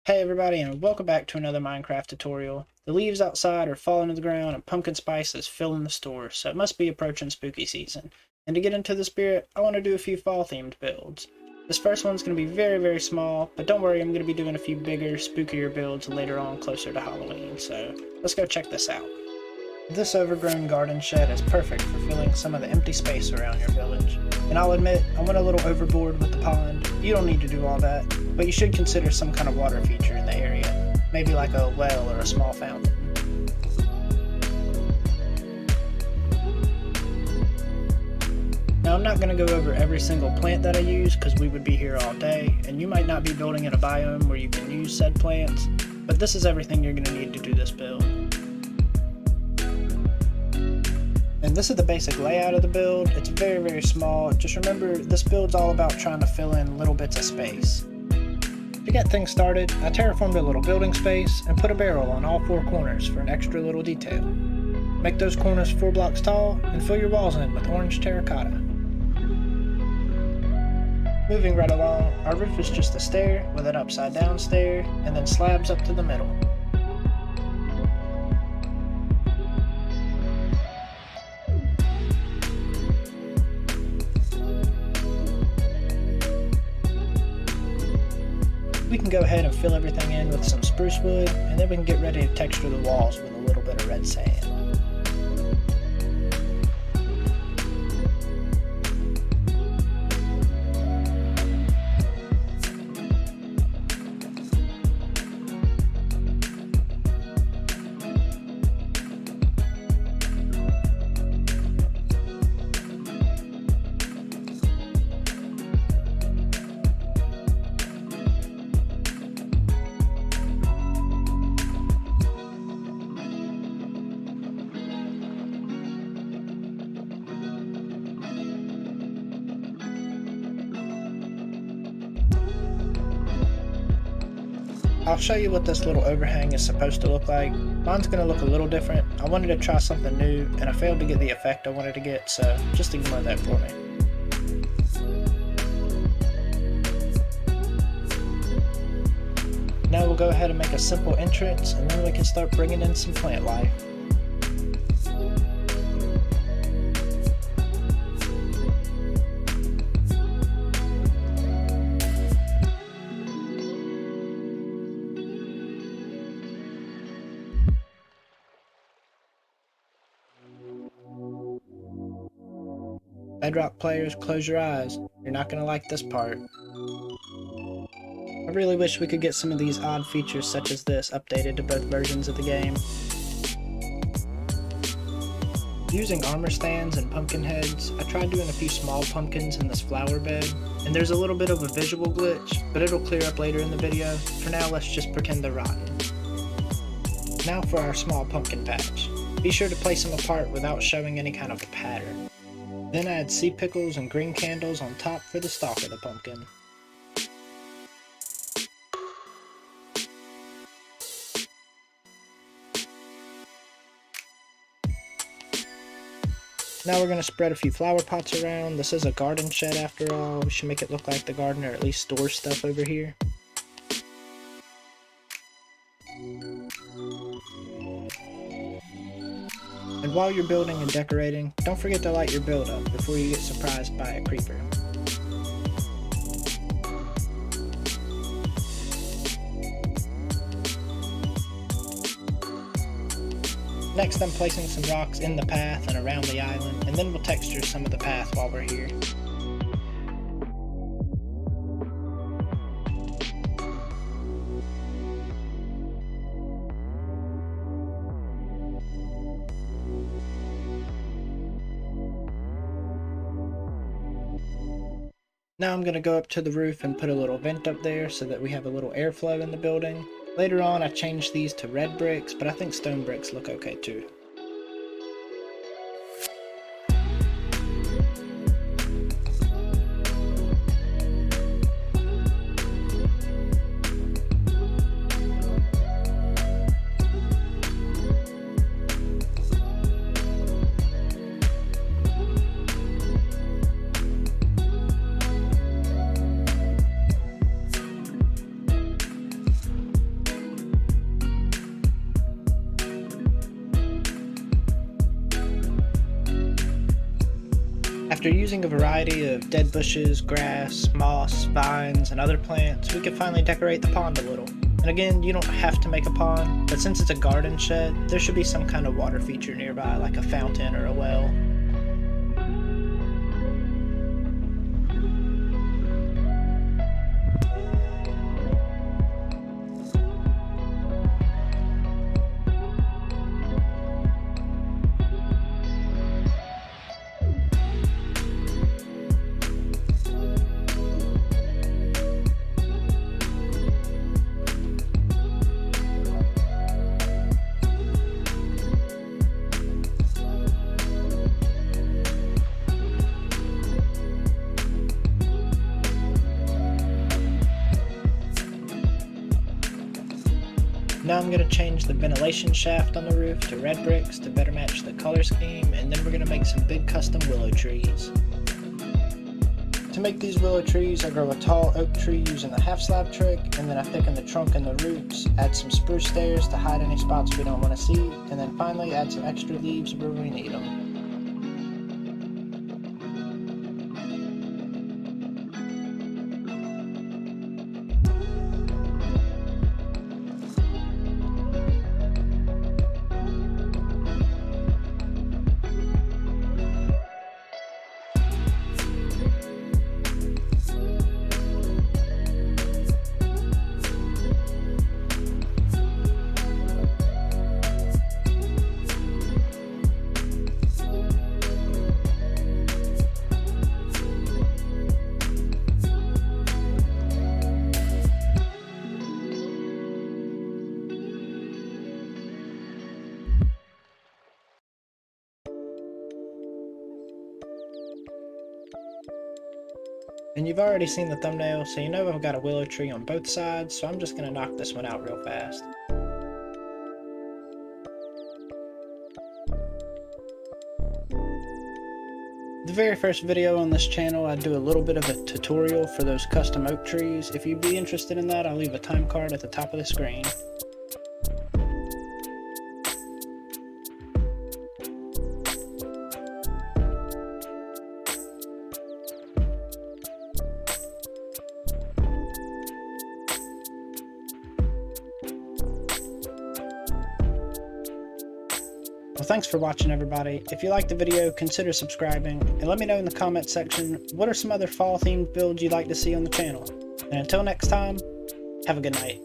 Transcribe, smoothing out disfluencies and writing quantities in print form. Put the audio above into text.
Hey everybody, and welcome back to another Minecraft tutorial. The leaves outside are falling to the ground and pumpkin spice is filling the stores, so it must be approaching spooky season. And to get into the spirit, I want to do a few fall themed builds. This first one's going to be very small, but don't worry, I'm going to be doing a few bigger, spookier builds later on closer to Halloween, so let's go check this out. This overgrown garden shed is perfect for filling some of the empty space around your village. And I'll admit, I went a little overboard with the pond. You don't need to do all that, but you should consider some kind of water feature in the area. Maybe like a well or a small fountain. Now I'm not going to go over every single plant that I use because we would be here all day, and you might not be building in a biome where you can use said plants, but this is everything you're going to need to do this build. And this is the basic layout of the build. It's very small. Just remember, this build's all about trying to fill in little bits of space. To get things started, I terraformed a little building space and put a barrel on all four corners for an extra little detail. Make those corners 4 blocks tall and fill your walls in with orange terracotta. Moving right along, our roof is just a stair with an upside down stair and then slabs up to the middle. We can go ahead and fill everything in with some spruce wood, and then we can get ready to texture the walls with a little bit of red sand. I'll show you what this little overhang is supposed to look like. Mine's going to look a little different. I wanted to try something new, and I failed to get the effect I wanted to get, so just ignore that for me. Now we'll go ahead and make a simple entrance, and then we can start bringing in some plant life. Bedrock players, close your eyes. You're not going to like this part. I really wish we could get some of these odd features such as this updated to both versions of the game. Using armor stands and pumpkin heads, I tried doing a few small pumpkins in this flower bed, and there's a little bit of a visual glitch, but it'll clear up later in the video. For now, let's just pretend they're rotten. Now for our small pumpkin patch. Be sure to place them apart without showing any kind of a pattern. Then add sea pickles and green candles on top for the stalk of the pumpkin. Now we're going to spread a few flower pots around. This is a garden shed after all. We should make it look like the gardener at least stores stuff over here. And while you're building and decorating, don't forget to light your build up before you get surprised by a creeper. Next, I'm placing some rocks in the path and around the island, and then we'll texture some of the path while we're here. Now I'm going to go up to the roof and put a little vent up there so that we have a little airflow in the building. Later on I changed these to red bricks, but I think stone bricks look okay too. After using a variety of dead bushes, grass, moss, vines, and other plants, we could finally decorate the pond a little. And again, you don't have to make a pond, but since it's a garden shed, there should be some kind of water feature nearby, like a fountain or a well. Now I'm going to change the ventilation shaft on the roof to red bricks to better match the color scheme, and then we're going to make some big custom willow trees. To make these willow trees, I grow a tall oak tree using the half slab trick, and then I thicken the trunk and the roots, add some spruce stairs to hide any spots we don't want to see, and then finally add some extra leaves where we need them. And you've already seen the thumbnail, so you know I've got a willow tree on both sides, so I'm just going to knock this one out real fast. The very first video on this channel, I do a little bit of a tutorial for those custom oak trees. If you'd be interested in that, I'll leave a time card at the top of the screen. Well, thanks for watching, everybody. If you liked the video, consider subscribing, and let me know in the comments section what are some other fall-themed builds you'd like to see on the channel. And until next time, have a good night.